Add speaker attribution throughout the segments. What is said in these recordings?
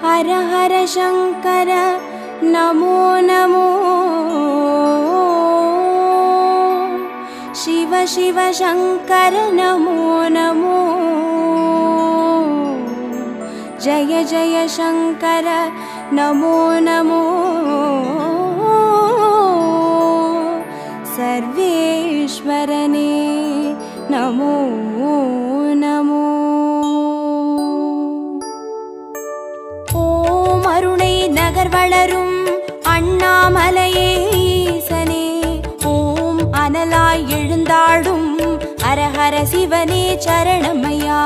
Speaker 1: हर हर शंकर नमो नमो शिव शिव शंकर नमो नमो जय जय शंकर नमो नमो सर्वेश्वरने नमो नमो ओम अरुणै नगर वलरुम अण्णामलैये ईसने ओम अनलाय எழுந்தாடும் हर हर शिवने चरणमैया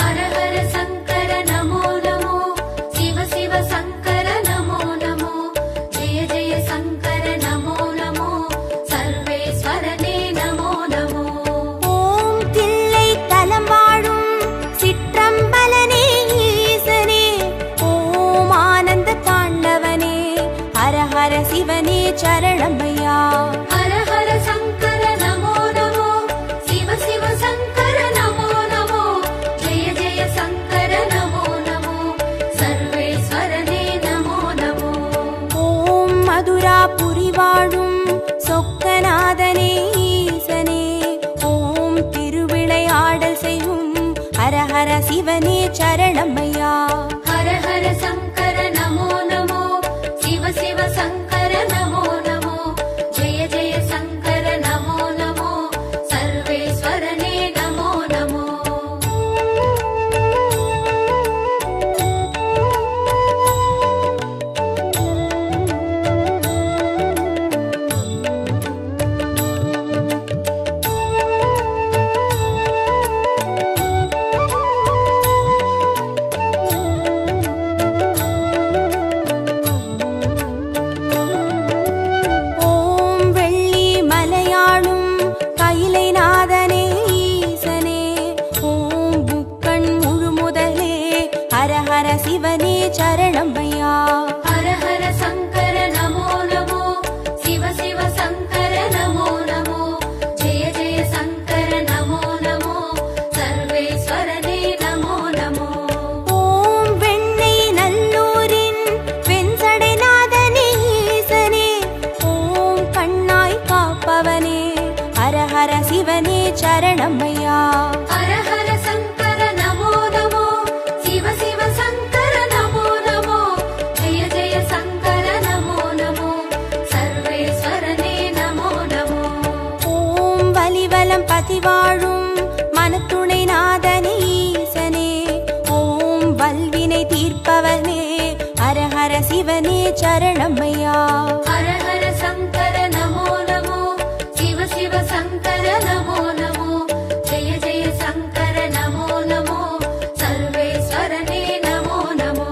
Speaker 2: हर हर शंकर नमो नमो शिव शिव शंकर नमो नमो जय जय शंकर नमो नमो सर्वेश्वरने नमो नमो
Speaker 1: ओम तिल्लै तலம் வாழும் சிற்றம்பலனே ஈசனே ओम आनंद तांडवने हर हर शिवने चरणमैया
Speaker 2: हर हर शंकर नमो नमो शिव शिव शंकर नमो नमो जय जय शंकर नमो नमो सर्वेश्वरने नमो नमो
Speaker 1: ओम मधुरापुरी வாழும் சொக்கநாதனே ஈசனே ஓம் திருவிளையாடல் செய்யும் ஹர ஹர சிவனே சரணமையா
Speaker 2: हर हर शंकर नमो नमो शिव शिव शंकर नमो नमो जय जय शंकर नमो नमो सर्वेश्वरने नमो नमो
Speaker 1: ஓம் வெள்ளி மலையாளும் கைலைநாதனே ஈசனே ஓம் புக்கண் முழுமுதலே ஹர ஹர சிவனே சரணமையா
Speaker 2: हर हर शंकर नमो नमो शिव शिव शंकर नमो नमो जय जय शंकर नमो नमो सर्वेश्वरने नमो नमो
Speaker 1: ஓம் வெண்ணை நல்லூரின் வெண்சடைநாதனே ஈசனே ஓம் கண்ணாய் காப்பவனே ஹர ஹர சிவனே சரணமையா
Speaker 2: हर हर शंकर नमो नमो शिव शिव शंकर नमो नमो जय जय शंकर नमो नमो सर्वेश्वरने नमो नमो
Speaker 1: ஓம் வலிவலம் பதிவாழும் மனத்துணை நாதனே ஈசனே ஓம் வல்வினை தீர்ப்பவனே ஹர ஹர சிவனே சரணமையா
Speaker 2: हर हर शंकर नमो नमो शिव शिव शंकर नमो नमो जय जय शंकर नमो नमो सर्वेश्वरने नमो नमो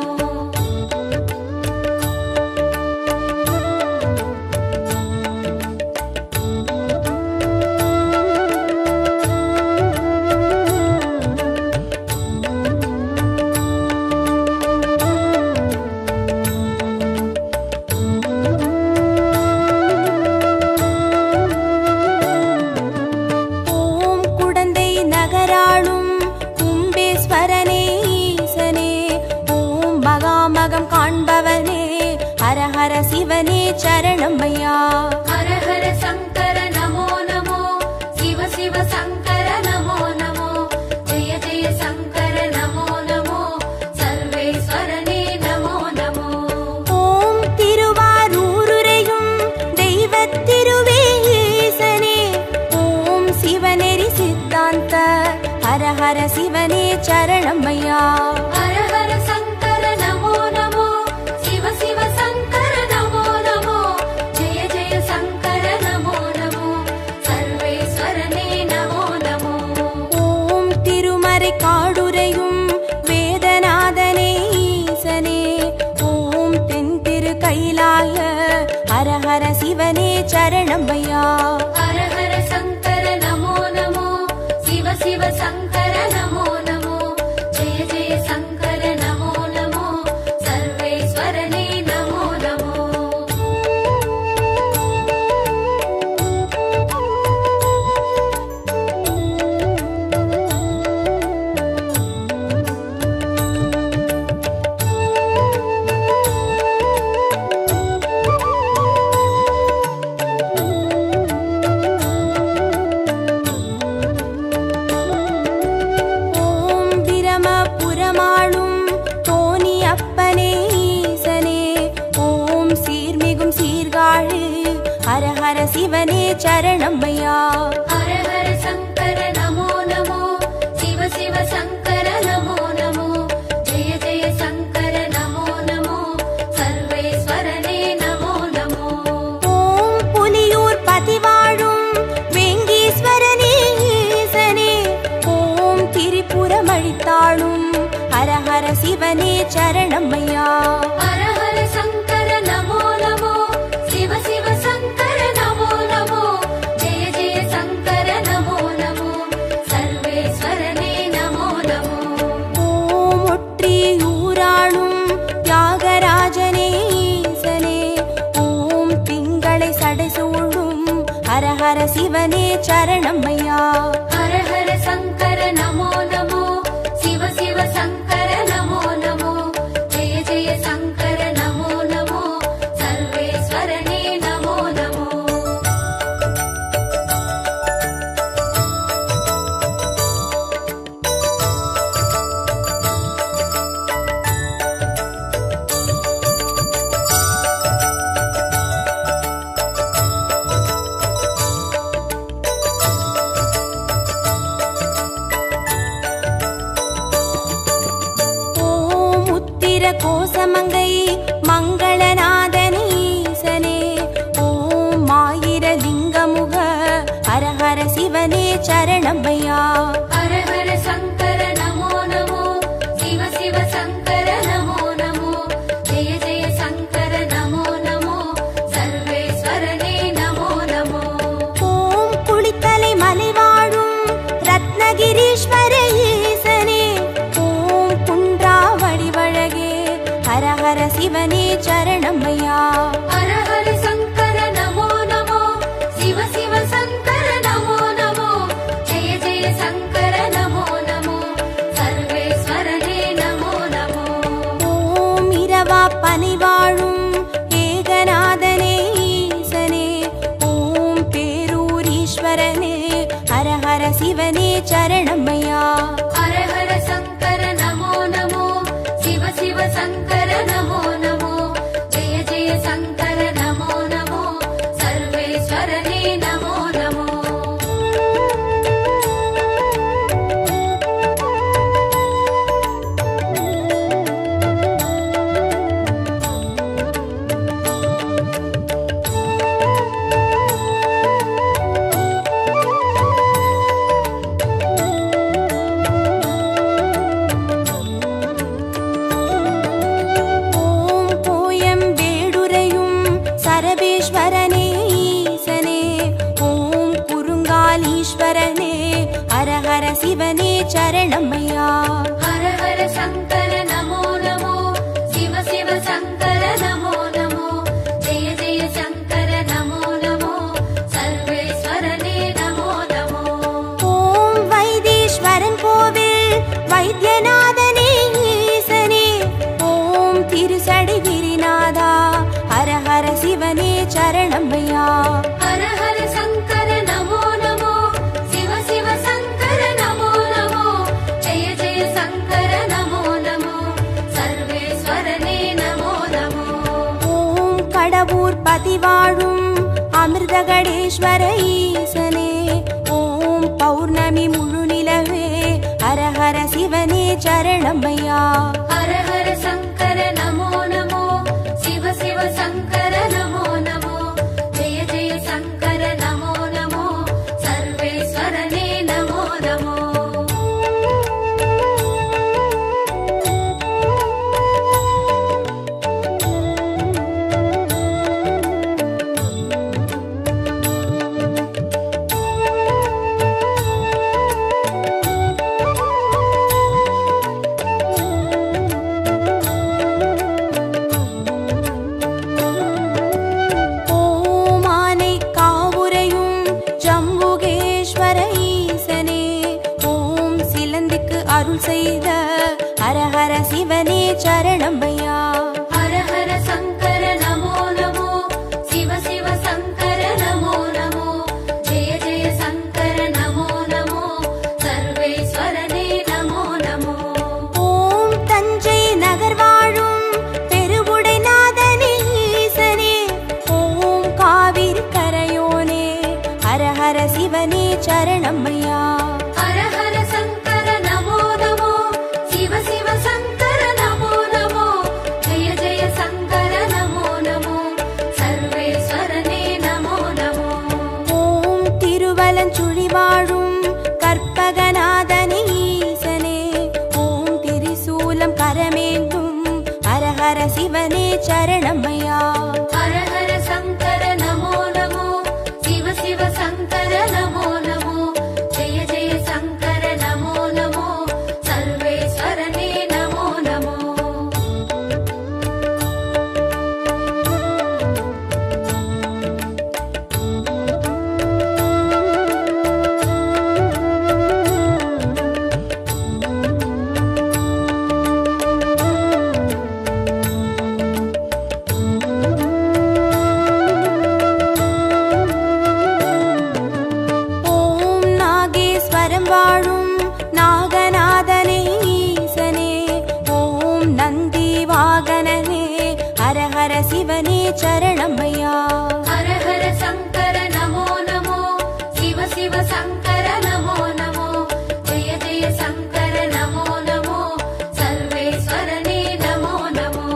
Speaker 1: ஓம் குடந்தை நகராளும் கும்பேஸ்வரனே ஈசனே ஓம் மகாமகம் காண்பவனே ஹர ஹர சிவனே சரணமையா
Speaker 2: हर हर शंकर नमो नमो शिव शिव शंकर नमो नमो जय जय शंकर नमो नमो सर्वेश्वरने नमो नमो
Speaker 1: ஓம் திருவாரூருரையும் தெய்வத்திருவே ஈசனே ஓம் சிவநெறி சித்தாந்த ஹர ஹர சிவனே சரணமையா
Speaker 2: हर हर शंकर नमो नमो शिव शिव शंकर नमो नमो जय जय शंकर नमो नमो सर्वेश्वरने नमो नमो
Speaker 1: ஓம் திருமறை காடுரையும் வேதநாதனே ஈசனே ஓம் தென் திரு கைலாய ஹர ஹர சிவனே சரணமையா
Speaker 2: हर हर शंकर नमो नमो शिव शिव शंकर नमो नमो जय जय शंकर नमो नमो सर्वेश्वरने नमो नमो
Speaker 1: சிவனே சரணமையா.
Speaker 2: ஹர ஹர சங்கர நமோ நமோ, சிவ சிவ சங்கர நமோ நமோ, ஜெய ஜெய சங்கர நமோ நமோ, சர்வேஸ்வரனே நமோ நமோ.
Speaker 1: ஓம் புலியூர் பதிவாழும் வெங்கீஸ்வரனே ஈசனே, ஓம் திரிபுரம் அழித்தாளும் ஹர ஹர சிவனே சரணமையா.
Speaker 2: ஹர ஹர சங்கர நமோ நமோ, சிவ சிவ சங்கர நமோ நமோ, ஜெய ஜெய சங்கர நமோ நமோ, சர்வேஸ்வரனே நமோ நமோ.
Speaker 1: ஓம் ஒற்றியூராளும் தியாகராஜனே ஈசனே, ஓம் திங்களை சடைசூழும் ஹர ஹர சிவனே சரணமையா.
Speaker 2: ஹர ஹர சங்கர நமோ நமோ, சிவ சிவ சங்கர நமோ நமோ, ஜெய ஜெய சங்கர நமோ நமோ, சர்வேஸ்வரனே நமோ நமோ.
Speaker 1: ஓம் உத்திர கோசமங்கை மங்களநாதனே ஈசனே, ஓம் ஆயிர லிங்கமுக ஹர ஹர சிவனே சரணமையா.
Speaker 2: ஹர ஹர சங்கர நமோ நமோ, சிவ சிவ சங்கர நமோ நமோ, ஜெய ஜெய சங்கர நமோ நமோ, சர்வேஸ்வரனே நமோ நமோ.
Speaker 1: ஓம் குளித்தலை மலைவாழும் ரத்னகிரீஸ்வர ஈசனே, ஓம் குன்றாவடி வழகே ஹர ஹர சிவனே சரணமையா.
Speaker 2: ஹர ஹர சங்கர நமோ நமோ, சிவ சிவ சங்கர நமோ நமோ, ஜெய ஜெய சங்கர நமோ நமோ, சர்வேஸ்வரனே நமோ நமோ.
Speaker 1: ஓம் இரவா பனிவாழும் ஏகநாதனே ஈசனே, ஓம் பேரூரீஸ்வரனே ஹர ஹர சிவனே சரணமையா.
Speaker 2: ஹர ஹர சங்கர நமோ நமோ, சிவ சிவ சங்கர நமோ நமோ, ஜெய ஜெய சங்கர நமோ நமோ, சர்வேஸ்வரனே நமோ நமோ.
Speaker 1: ஓம் கோயம் வேடுரையும் சரபேஸ்வரனே ஈசனே, ஓம் குறுங்காலீஸ்வரனே ஹர ஹர சிவனே சரணமையா.
Speaker 2: ஹர ஹர சங்கர நமோ நமோ, சிவ சிவ சங்கர நமோ நமோ, ஜெய ஜெய சங்கர நமோ நமோ, சர்வேஸ்வரனே நமோ நமோ.
Speaker 1: ஓம் வைத்தீஸ்வரன் கோவில் வைத்தியநாதனே ஈசனே, ஓம் திருசடி கிரிநாதா ஹர ஹர சிவனே சரணமையா.
Speaker 2: ஹர ஹர சங்கர நமோ நமோ, சிவ சிவ சங்கர நமோ நமோ, ஜெய ஜெய சங்கர நமோ நமோ, சர்வேஸ்வரனே நமோ நமோ.
Speaker 1: ஓம் கடவுர் பதிவாழும் அமிர்தகடேஸ்வர ஈசனே, ஓம் பௌர்ணமி முழு நிலவே ஹர ஹர சிவனே சரணமையா.
Speaker 2: ஹர ஹர சங்கர நமோ நமோ, சிவ சிவ சங்கர நமோ நமோ, ஜெய ஜெய சங்கர நமோ நமோ, சர்வேஸ்வரனே நமோ நமோ.
Speaker 1: வாழும் கற்பகநாதனே ஈசனே ஓம் திரிசூலம் கரமேந்தும் ஹரஹர சிவனே சரணமையா.
Speaker 2: ஹர ஹர சங்கர நமோ நமோ சிவ சிவ சங்கர நமோ நமோ ஜெய ஜெய சங்கர நமோ நமோ சர்வேஸ்வரனே நமோ நமோ.
Speaker 1: வாழும் நாகநாதனே ஈசனே ஓம் நந்தி வாகனனே ஹரஹர சிவனே சரணமையா.
Speaker 2: ஹர ஹர சங்கர நமோ நமோ சிவ சிவ சங்கர நமோ நமோ ஜெய ஜெய சங்கர நமோ நமோ சர்வேஸ்வரனே நமோ நமோ.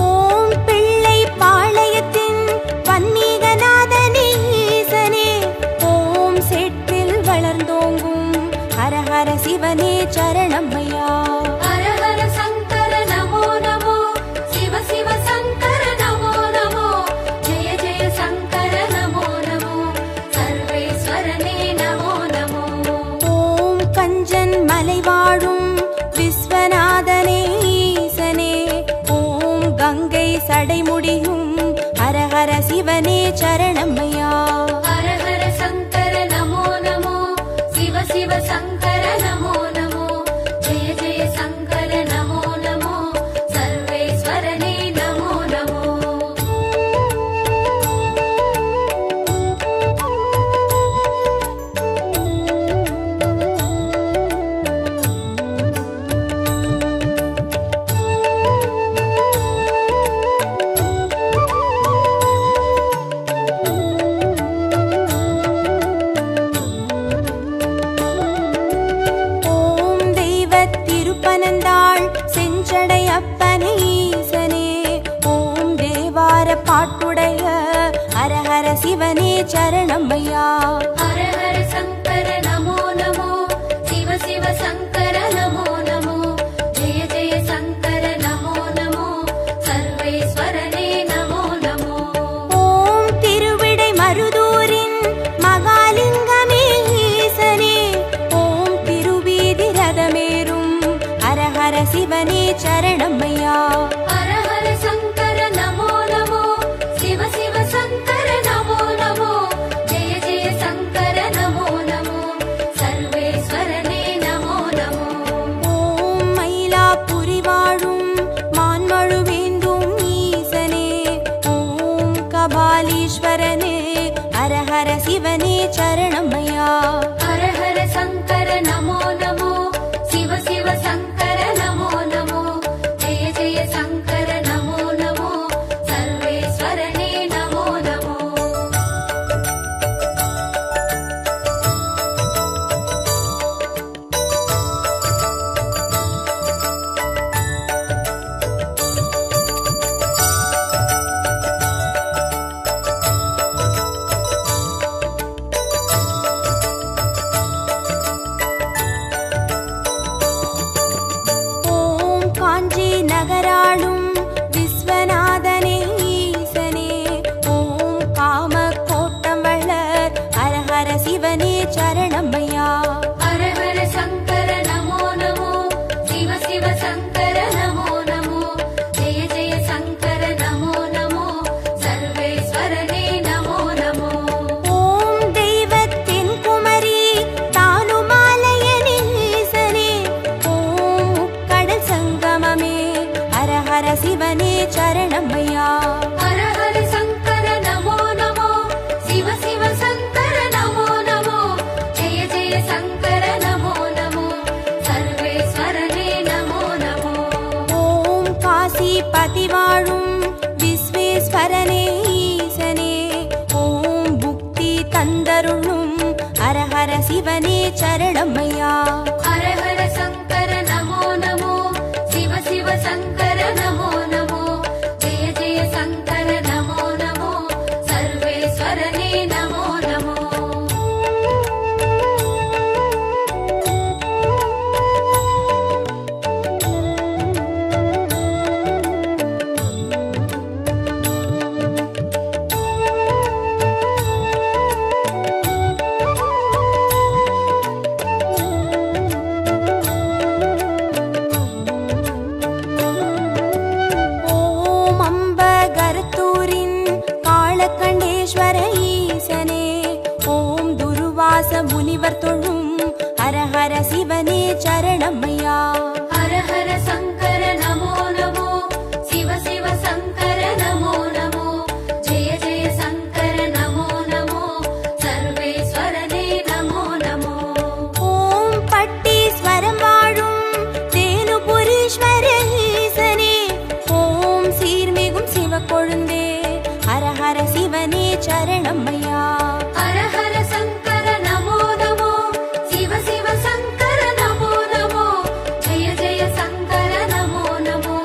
Speaker 1: ஓம் பிள்ளை பாளையத்தின் பன்னிகநாதனே ஈசனே ஓம் செட்டில் வளர்ந்தோங்கும் ஹரஹர சிவனே சரணமையா.
Speaker 2: ஹர ஹர சங்கர நமோ நமோ சிவ சிவ சங்கர நமோ நமோ ஜெய ஜெய சங்கர நமோ நமோ சர்வேஸ்வரனே நமோ நமோ.
Speaker 1: ஓம் கஞ்சன் மலை வாழும் விஸ்வநாதனே ஈசனே ஓம் கங்கை சடைமுடியும் ஹரஹர சிவனே சரணமையா.
Speaker 2: ஹர ஹர சங்கர நமோ நமோ சிவ சிவ சங்கர நமோ நமோ ஜெய ஜெய சங்கர நமோ நமோ சர்வேஸ்வரனே நமோ நமோ.
Speaker 1: ஓம் தெய்வத் திருப்பனந்தாள் செஞ்சடை அப்பனே ஈசனே ஓம் தேவார பாட்டுடைய ஹரஹர சிவனே சரணமையா.
Speaker 2: ஹர ஹர சங்கர நமோ நமோ சிவ சிவ சங்கர நமோ நமோ ஜெய ஜெய சங்கர நமோ நமோ சர்வேஸ்வரனே நமோ நமோ.
Speaker 1: ஓம் திருவிடை மருதூரின் மகாலிங்கமே ஈசனே ஓம் திருவீதி ரதமேறும் ஹரஹர சிவனே சரணமையா.
Speaker 2: ஹர ஹர சங்கர நமோ நமோ சிவ சிவ சங்கர நமோ நமோ ஜெய ஜெய சங்கர நமோ நமோ சர்வேஸ்வரனே நமோ நமோ.
Speaker 1: ஓம் மயிலாப்புரி வாழும் மான்மழுவேந்தும் ஈசனே ஓம் கபாலீஸ்வரனே ஹரஹர சிவனே சரணமையா.
Speaker 2: ஹர ஹர சங்கர நமோ நமோ சிவ சிவ சங்கர நமோ நமோ ஜெய ஜெய சங்கர நமோ நமோ சர்வேஸ்வரனே நமோ நமோ.
Speaker 1: ஓம் காஞ்சி நகராளும் விஸ்வநாதனே ஈசனே ஓம் காம கோட்டம் வளர் ஹரஹர சிவனே சரணமையா.
Speaker 2: ஹர ஹர சங்கர நமோ நமோ சிவ சிவ சங்கர நமோ நமோ ஜெய ஜெய சங்கர நமோ நமோ சர்வேஸ்வரனே நமோ நமோ.
Speaker 1: ஓம் தெய்வத்தின் குமரி தானுமாலயனே ஈசனே ஓம் முக்கடல் சங்கமமே ஹரஹர சிவனே சரணமையா.
Speaker 2: ஹர ஹர சங்கர நமோ நமோ சிவ சிவ சங்கர நமோ நமோ ஜெய ஜெய சங்கர நமோ நமோ சர்வேஸ்வரனே நமோ நமோ.
Speaker 1: ஓம் காசிபதி வாழும் விஸ்வேஸ்வரனே ஈசனே ஓம் புக்தி தந்தருளும் ஹரஹர சிவனே சரணமையா.
Speaker 2: ஹர ஹர சங்கர நமோ நமோ சிவ சிவ சங்கர நமோ நமோ ஜெய ஜெய சங்கர நமோ நமோ சர்வேஸ்வரனே நமோ நமோ.
Speaker 1: சுகேஸ்வர ஈசனே ஓம் துருவாச முனிவர் தொழும் ஹர ஹர சிவனே சரணமையா.
Speaker 2: ஹர ஹர சங்கர நமோ நமோ சிவ சிவ சங்கர நமோ நமோ ஜெய ஜெய சங்கர நமோ நமோ சர்வேஸ்வரனே நமோ நமோ.
Speaker 1: ஓம் பட்டீஸ்வரம் வாழும் தேனுபுரீஸ்வர ஈசனே ஓம் சீர்மிகும் சிவக்கொழுந்தே ஹர ஹர சிவனே சரணமையா.
Speaker 2: ஹர ஹர சங்கர நமோ நமோ சிவ சிவ சங்கர நமோ நமோ ஜெய ஜெய சங்கர நமோ நமோ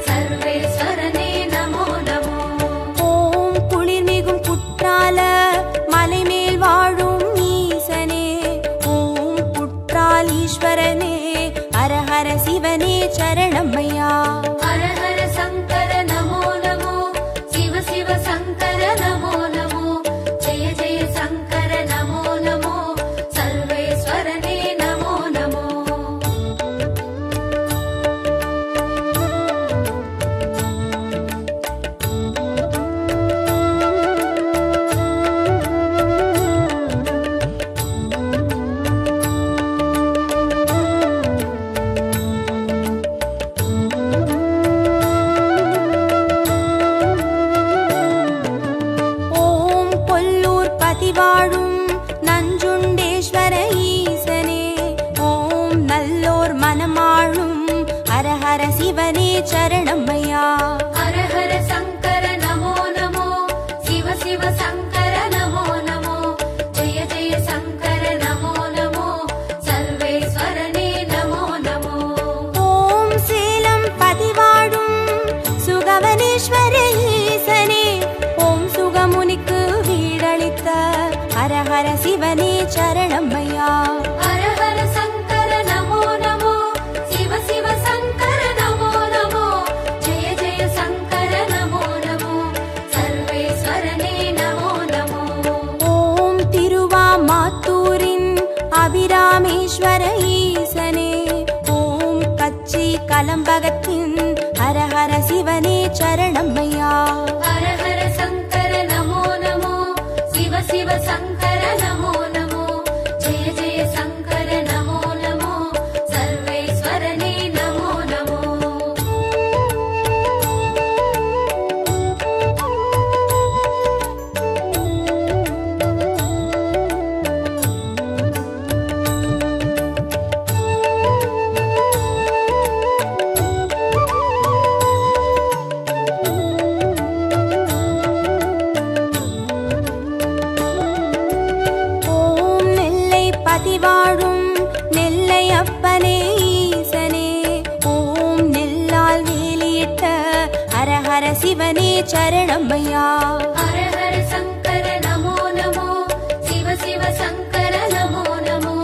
Speaker 2: சர்வேஸ்வரனே நமோ நமோ.
Speaker 1: ஓம் குளிர்மிகும் குற்றால மலைமேல் வாழும் ஈசனே ஓம் குற்றாலீஸ்வரனே ஹர ஹர சிவனே சரணமையா.
Speaker 2: ஹர ஹர சங்கர நமோ நமோ சிவ சிவ சங்கர நமோ நமோ ஜெய ஜெய சங்கர நமோ நமோ சர்வேஸ்வரனே நமோ நமோ.
Speaker 1: ஓம் கொல்லூர் பதிவாழும் நஞ்சுண்டேஸ்வர ஈசனே ஓம் நல்லோர் மனமாழும் ஹர ஹர சிவனே சரணமையா.
Speaker 2: ஹர ஹர சங்கர நமோ நமோ சிவ சிவ சங்கர நமோ நமோ ஜெய ஜெய சங்கர நமோ நமோ சர்வேஸ்வரனே நமோ நமோ.
Speaker 1: ஓம் சேலம் பதிவாழும் சுகவனேஸ்வர ஈசனே ஓம் சுகமுனிக்கு வீடளித்த ஹர ஹர சிவனே சரணமையா.
Speaker 2: ஹர ஹர சங்கர நமோ நமோ சிவ சிவ சங்கர நமோ நமோ ஜெய ஜெய சங்கர நமோ நமோ சர்வேஸ்வரனே நமோ நமோ.
Speaker 1: ஓம் திருவாமாத்தூரின் அபிராமேஸ்வர ஈசனே ஓம் கச்சி கலம்பகத்தின் ஹர ஹர சிவனே சரணமையா.
Speaker 2: ஹர ஹர சங்கர நமோ நமோ சிவ சிவ சங்கர நமோ நமோ ஜெய ஜெய சங்கர நமோ நமோ சர்வேஸ்வரனே நமோ நமோ.
Speaker 1: ஓம் நெல்லை பதிவாழும் நெல்லை அப்பனே ஈசனே ஓம் நெல்லால் வேலியிட்ட ஹர ஹர சிவனே சரணமையா.
Speaker 2: ஹர ஹர சங்கர நமோ நமோ சிவ சிவ சங்கர நமோ நமோ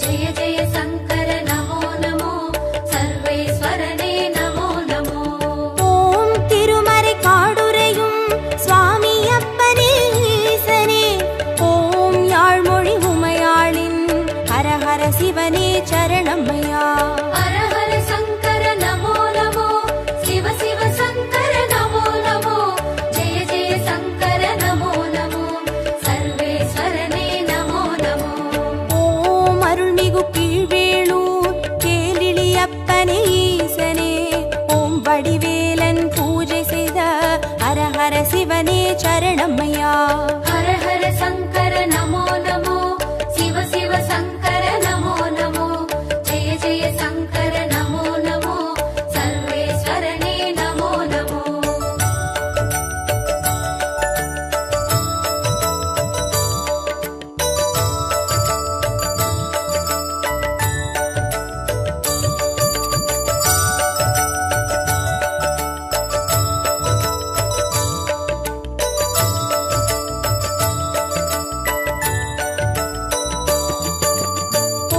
Speaker 2: ஜெய ஜெய சங்கர நமோ நமோ சர்வேஸ்வரனே நமோ நமோ.
Speaker 1: ஓம் திருமறை காடுரையும் சுவாமி அப்பனே ஈசனே ஓம் யாழ்மொழி உமையாளின் ஹர ஹர சிவனே சரணமையா.
Speaker 2: ஹர ஹர சங்கர நமோ நமோ சிவ சிவ சங்கர நமோ நமோ ஜெய ஜெய சங்கர நமோ நமோ சர்வேஸ்வரனே நமோ நமோ.
Speaker 1: ஓம் அருள்மிகு கீழ்வேளூர் கேளிளி அப்பனே ஈசனே ஓம் வடிவேலன் பூஜை செய்த ஹர ஹர சிவனே சரணமையா.
Speaker 2: ஹர ஹர சங்கர நமோ நமோ சிவ சிவ சங்கர நமோ நமோ ஜெய ஜெய சங்கர நமோ நமோ சர்வேஸ்வரனே நமோ நமோ.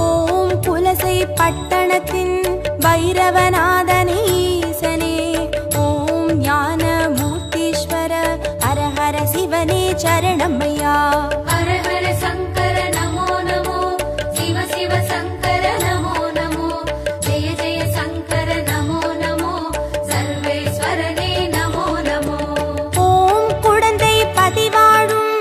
Speaker 1: ஓம் புலசை பட்டணத்தின் வைரவநாதனே ஈசனே ஓம் ஞான மூர்த்தீஸ்வர ஹர ஹர சிவனே சரணமையா.
Speaker 2: ஹர ஹர சங்கர நமோ நமோ சிவ சிவ சங்கர நமோ நமோ ஜெய ஜெய சங்கர நமோ நமோ சர்வேஸ்வரனே நமோ நமோ.
Speaker 1: ஓம் குடந்தை பதிவாழும்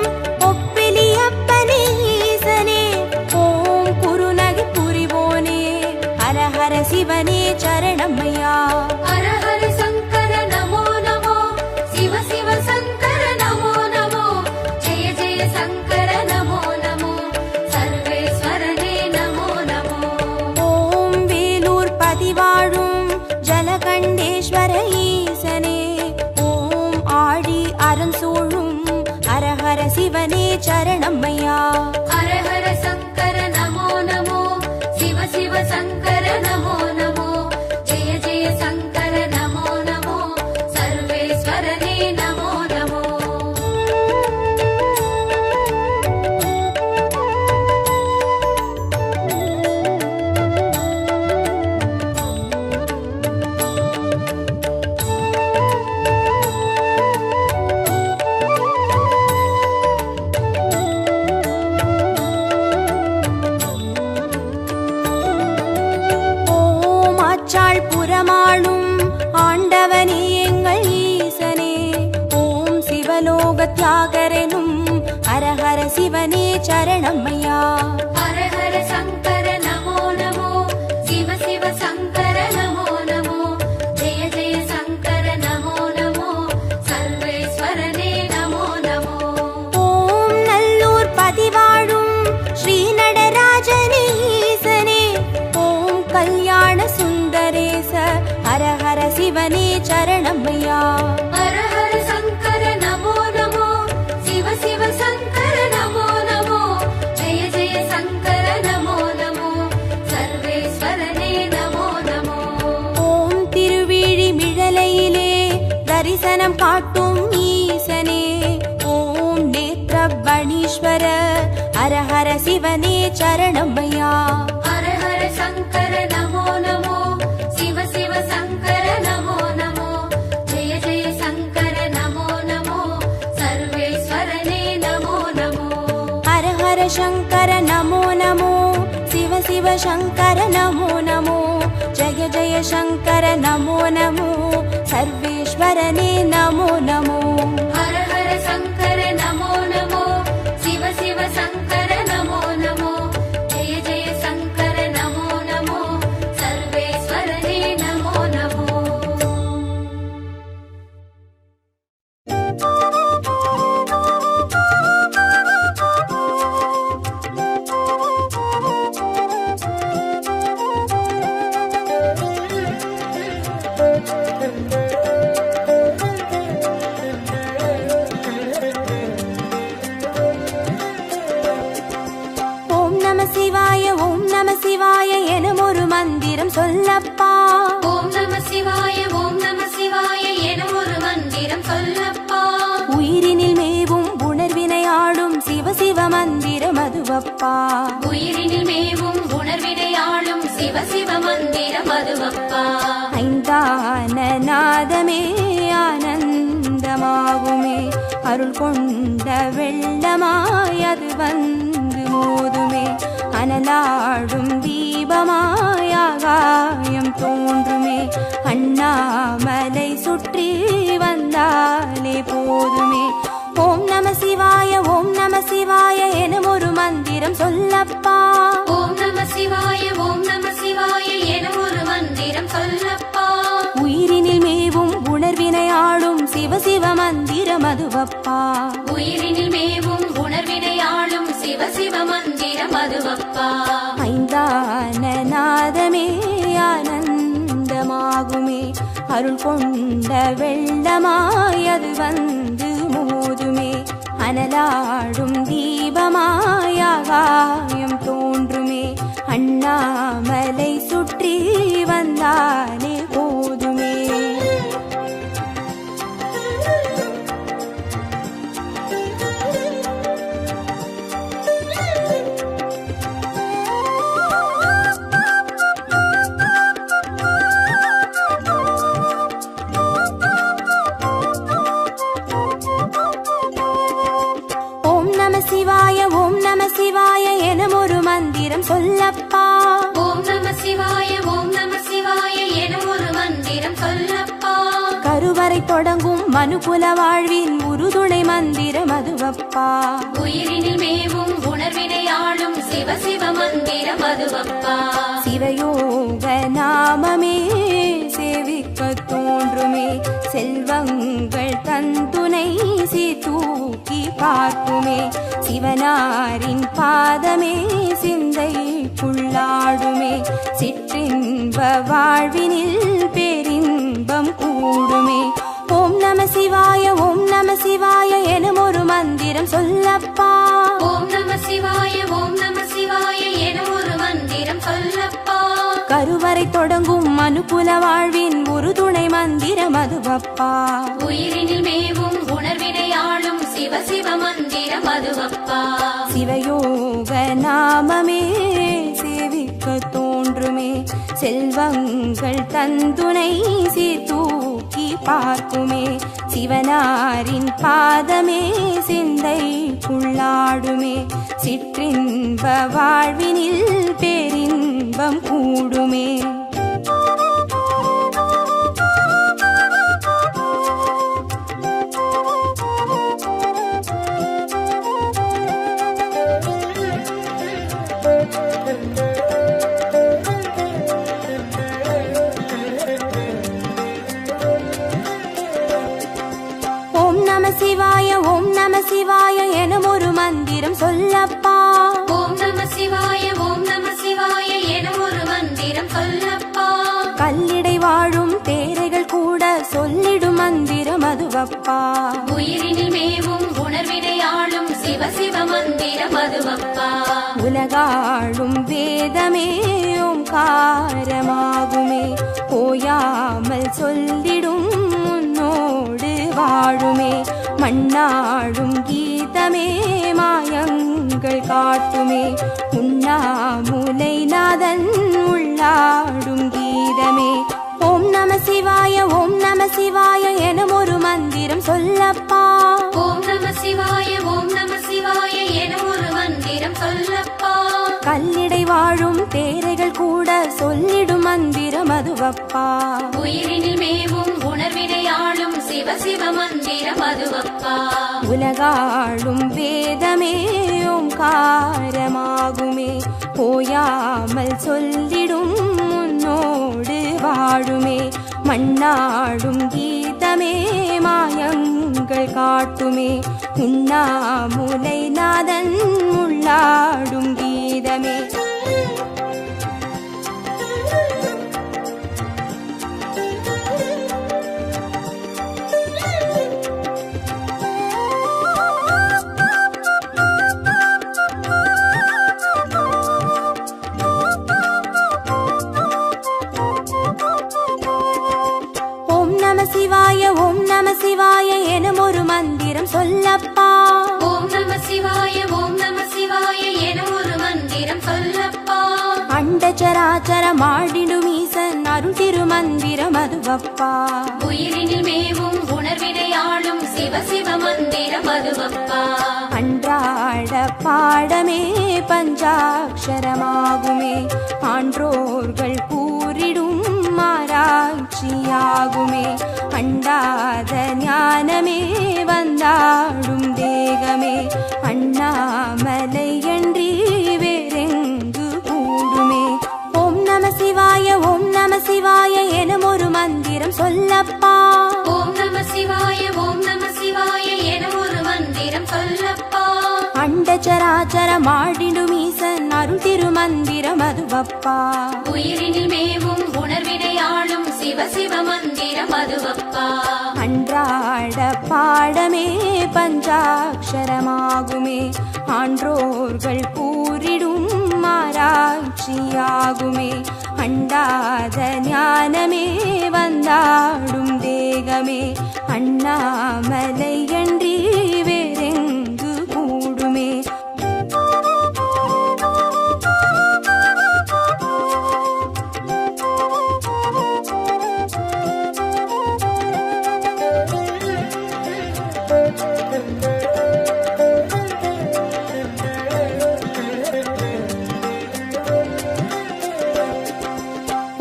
Speaker 1: சரணம்மையா.
Speaker 2: ஹர ஹர சங்கர நமோ நமோ, சிவ சிவ சங்கர நமோ நமோ, ஜெய ஜெய சங்கர நமோ நமோ, சர்வேஸ்வரனே நமோ நமோ.
Speaker 1: புறமாளும் ஆண்டவனே எங்கள் ஈசனே, ஓம் சிவலோக தியாகரனும் ஹர ஹர சிவனே சரணம்மையா.
Speaker 2: ஹர ஹர சங்கர நமோ நமோ, சிவ சிவ சங்கர நமோ நமோ, ஜெய ஜெய சங்கர நமோ நமோ, சர்வேஸ்வரனே நமோ நமோ.
Speaker 1: ஓம் நல்லூர் பதிவாழும் ஸ்ரீ நடராஜனே ஈசனே, ஓம் கல்யாண சுந்தரேச ஹர ஹர சிவனே சரணம்மையா.
Speaker 2: ஹர ஹர சங்கர நமோ நமோ, சிவ சிவ சங்கர நமோ நமோ, ஜெய ஜெய சங்கர நமோ நமோ, சர்வேஸ்வரனே நமோ நமோ.
Speaker 1: ஓம் திருவிழி மிழலையிலே தரிசனம் காட்டும் ஈசனே, ஓம் நேத்ரபணீஸ்வர ஹர ஹர சிவனே சரணம்மையா.
Speaker 2: ஹர ஹர சங்கர நமோ நமோ, சிவ சிவ சங்கர நமோ நமோ, ஜெய ஜெய சங்கர நமோ நமோ, சர்வேஸ்வரனே நமோ நமோ.
Speaker 1: ஹர ஹர சங்கர நமோ நமோ, சிவ சிவ சங்கர நமோ நமோ, ஜய ஜய சங்கர நமோ நமோ, சர்வேஸ்வரனே நமோ நமோ.
Speaker 2: ஹர ஹர சங்கர நமோ நமோ, சிவ சிவ சங்கர நமோ நமோ, ஜெய ஜெய சங்கர நமோ நமோ, சர்வேஸ்வரனே நமோ நமோ.
Speaker 1: ஓம் நம சிவாய எனும் ஒரு மந்திரம் சொல்லப்பா.
Speaker 2: ஓம் நம சிவாய ஓம் நம சிவாய எனும் ஒரு மந்திரம் சொல்லப்பா.
Speaker 1: உயிரினில் மேவும் உணர்வினை ஆளும் சிவ சிவ மந்திரம் அதுவப்பா.
Speaker 2: உயிரினில் மேவும் உணர்வினை ஆளும் சிவ சிவ மந்திரம் அதுவப்பா.
Speaker 1: ஐந்தான நாதமே ஆனந்தமாகுமே, அருள் கொண்ட வெள்ளமாய் அது வந்து மோதுமே, அனலாடும் தீபமாய் ஆகாயம் தோன்றுமே, அண்ணாமலை சுற்றி வந்தாலே போதுமே. ஓம் நம சிவாய எனும் ஒரு மந்திரம் சொல்லப்பா.
Speaker 2: ஓம் நம சிவாய ஓம் நம சிவாய எனும் ஒரு மந்திரம் சொல்லப்பா.
Speaker 1: உயிரினில் மேவும் உணர்வினை ஆளும் சிவ சிவ மந்திரம் அதுவப்பா.
Speaker 2: உயிரினில் மேவும் உணர்வினை ஆளும் சிவ சிவ மந்திரம் அதுவப்பா.
Speaker 1: ஐந்தான நாதமே ஆனந்தமாகுமே, அருள் கொண்ட வெள்ளமாய் அது வந்து மோதுமே, அனலாடும் தீபமாய் ஆகாயம் தோன்றுமே, அண்ணாமலை சுற்றி வந்தாலே போதுமே. ஓம் நம சிவாய எனும் ஒரு மந்திரம் சொல்லப்பா.
Speaker 2: ஓம் நம சிவாய ஓம் நம சிவாய எனும் ஒரு மந்திரம் சொல்லப்பா.
Speaker 1: கருவறை தொடங்கும் மனுகுல வாழ்வின் உறுதுணை மந்திரம் அதுவப்பா.
Speaker 2: உயிரினில் மேவும் உணர்வினை ஆளும் சிவ சிவ மந்திரம் அதுவப்பா.
Speaker 1: சிவயோக நாமமே சேவிக்க தோன்றுமே, செல்வங்கள் தந்துணை தூக்கி பார்க்குமே, சிவனாரின் பாதமே சிந்தைக்குள்ளாடுமே, சிற்றின்ப வாழ்வினில் பேரின்பம் கூடுமே. ஓம் நம சிவாய எனும் ஒரு மந்திரம் மந்திரம் சொல்லப்பா.
Speaker 2: ஓம் நம சிவாய ஓம் நம சிவாய என ஒரு மந்திரம் சொல்லப்பா.
Speaker 1: கருவறை தொடங்கும் மனுக்குல வாழ்வின் ஒரு துணை மந்திரம் அதுவப்பா.
Speaker 2: உயிரினில் மேவும் உணர்வினை ஆளும் சிவ சிவ மந்திரம் அதுவப்பா.
Speaker 1: சிவயோக நாமமே சேவிக்க தோன்றுமே, செல்வங்கள் தந்துணை சீர்தூக்கி பார்க்குமே. சிவனாரின் பாதமே சிந்தைக்குள்ளாடுமே, சிற்றின்ப வாழ்வினில் பேரின்பம் கூடுமே. சிவாய ஓம் நம சிவாய எனும் ஒரு மந்திரம் சொல்லப்பா.
Speaker 2: ஓம் நம சிவாய ஓம் நம சிவாய எனும் ஒரு மந்திரம் சொல்லப்பா.
Speaker 1: கல்லிடை வாழும் தேரைகள் கூட சொல்லிடும் மந்திரம் அதுவப்பா.
Speaker 2: உயிரினில் மேவும் உணர்வினை ஆளும் சிவ சிவ மந்திரம் அதுவப்பா.
Speaker 1: உலகாளும் வேதமே ஓம்காரமாகுமே, ஓயாமல் சொல்லிடும் உன்னோடு வாழுமே. மண்ணாடும் கீதமே மாயங்கள் காட்டுமே, உண்ணாமுலை நாதன் உள்ளாடும் கீதமே. ஓம் நம சிவாய ஓம் நம சிவாய எனும் ஒரு மந்திரம் சொல்லப்பா.
Speaker 2: ஓம் நம சிவாய ஓம் நம சிவாய எனும் ஒரு மந்திரம் சொல்லப்பா.
Speaker 1: கல்லிடை வாழும் தேரைகள் கூட சொல்லிடும் மந்திரம் அதுவப்பா.
Speaker 2: உயிரினில் மேவும் உணர்வினை ஆளும் சிவ சிவ மந்திரம் அதுவப்பா.
Speaker 1: உலகாளும் வேதமே ஓம்காரமாகுமே, ஓயாமல் சொல்லிடும் உன்னோடு வாழுமே. மண்ணாடும் கீதமே மாயங்கள் காட்டுமே, உண்ணாமுலை நாதன் உள்ளாடும் கீதமே. சிவாய ஓம் நம சிவாய எனும் ஒரு மந்திரம் சொல்லப்பா.
Speaker 2: ஓம் நம சிவாய ஓம் நம சிவாய எனும் ஒரு மந்திரம் சொல்லப்பா.
Speaker 1: அண்டச்சராச்சர மாடிடும் ஈசன் அருள் திருமந்திரம் அதுவப்பா.
Speaker 2: உயிரினில் மேவும் உணர்வினை ஆளும் சிவ சிவ மந்திரம் அதுவப்பா.
Speaker 1: அன்றாட பாடமே பஞ்சாட்சரமாகுமே, ஆன்றோர்கள் கூறிடும் ஆராய்ச்சியாகுமே. அண்டாத ஞானமே வந்தாடும் தேகமே, அண்ணாமலை அன்றி வேறெங்கு கூடுமே. ஓம் நம சிவாய ஓம் நம சிவாய எனும் ஒரு மந்திரம் சொல்லப்பா.
Speaker 2: ஓம் நம சிவாய ஓம் நம சிவாய எனும் ஒரு மந்திரம் சொல்லப்பா.
Speaker 1: அண்டச்சராச்சர மாடிடும் ஈசன் அருள் திருமந்திரம் அதுவப்பா.
Speaker 2: உயிரினில் மேவும் உணர்வினை ஆளும் சிவ சிவ மந்திரம் அதுவப்பா.
Speaker 1: அன்றாட பாடமே பஞ்சாட்சரமாகுமே, ஆன்றோர்கள் கூறிடும் ஆராய்ச்சியாகுமே. அண்டாத ஞானமே வந்தாடும் தேகமே, அண்ணாமலை அன்றி வேறெங்கு கூடுமே.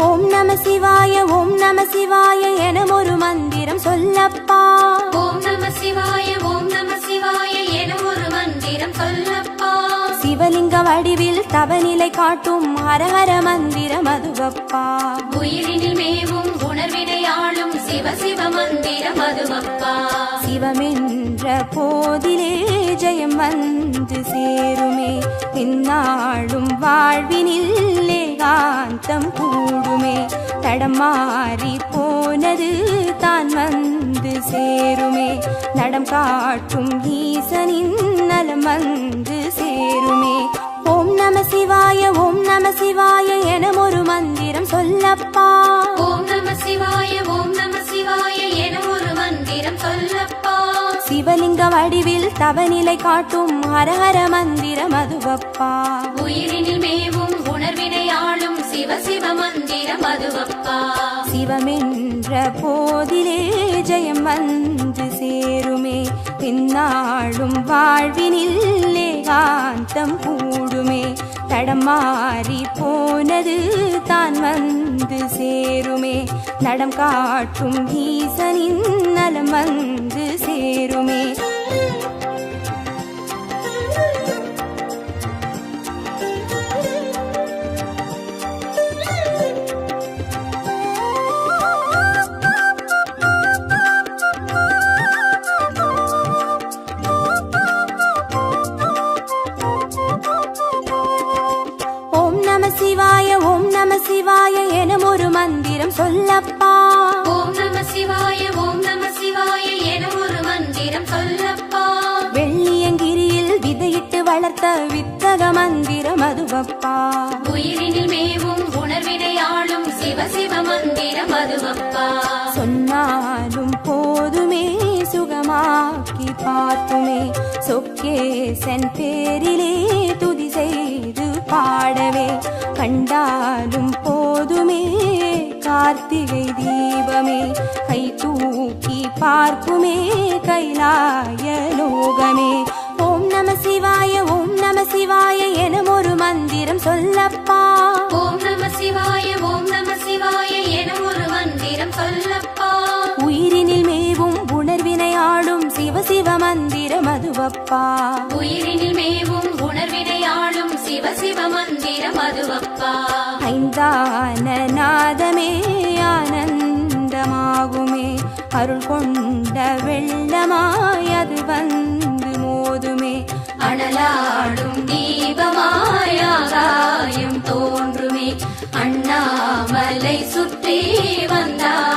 Speaker 1: ஓம் நம சிவாய ஓம் நம சிவாய எனும் ஒரு மந்திரம் சொல்லப்பா.
Speaker 2: ஓம் நம சிவாய ஓம் நம சிவாய எனும் ஒரு மந்திரம் சொல்லப்பா.
Speaker 1: சிவலிங்க வடிவில் தவநிலை காட்டும் ஹரஹர மந்திரம் அதுவப்பா.
Speaker 2: உயிரினில் மேவும் உணர்வினை ஆளும் சிவ சிவ மந்திரம் அதுவப்பா.
Speaker 1: சிவமென்ற போதிலே ஜெயம் வந்து சேருமே, இந்நாளும் வாழ்வினில் ஏகாந்தம் கூடுமே. தடம் மாறி போனது தான் வந்து சேருமே நடம் காட்டும் ஈசனின் நலம் வந்து சேருமே ஓம் நம சிவாய ஓம் நம சிவாய எனும் ஒரு மந்திரம் சொல்லப்பா
Speaker 2: ஓம் நம சிவாய ஓம் நம சிவாய எனும் ஒரு மந்திரம் சொல்லப்பா
Speaker 1: சிவலிங்க வடிவில் தவநிலை காட்டும் ஹரஹர மந்திரம் அதுவப்பா
Speaker 2: உயிரினில் மேவும் உணர்வினை ஆளும் சிவ சிவ மந்திரம் அதுவப்பா
Speaker 1: சிவமென்ற போதிலே ஜெயம் வந்து சேருமே பின்னாளும் வாழ்வினில் ஏகாந்தம் கூடுமே தடம் மாறி போனது தான் வந்து சேருமே நடம் காட்டும் ஈசனின் நலம் வந்து சேருமே சிவாய ஓம் நம சிவாய எனும் ஒரு மந்திரம் சொல்லப்பா
Speaker 2: ஓம் நம சிவாய ஓம் நம சிவாய எனும் ஒரு மந்திரம் சொல்லப்பா
Speaker 1: வெள்ளியங்கிரியில் விதையிட்டு வளர்த்த வித்தக மந்திரம் அதுவப்பா
Speaker 2: உயிரினில் மேவும் உணர்வினை ஆளும் சிவ சிவ மந்திரம் அதுவப்பா
Speaker 1: சொன்னாலும் போதுமே சுகமாக்கி பார்த்துமே சொக்கேசன் பேரிலே துதி செய்து பாடவே கண்டாலும் போதுமே கார்த்திகை தீபமே கை தூக்கி பார்க்குமே கைலாய லோகமே ஓம் நம சிவாய ஓம் நம சிவாய எனும் ஒரு மந்திரம் சொல்லப்பா
Speaker 2: ஓம் நம சிவாய ஓம் நம சிவாய எனும் ஒரு மந்திரம் சொல்லப்பா
Speaker 1: உயிரினில் மேவும் உணர்வினை ஆளும் சிவ சிவ மந்திரம் அதுவப்பா
Speaker 2: உயிரினில் மேவும் உணர்வினை ஆளும் சிவ சிவ மந்திரம் அதுவப்பா
Speaker 1: ஐந்தான நாதமே ஆனந்தமாகுமே அருள் கொண்ட வெள்ளமாய் அது வந்து மோதுமே
Speaker 2: அனலாடும் தீபமாய் ஆகாயம் தோன்றுமே அண்ணாமலை சுற்றி வந்தார்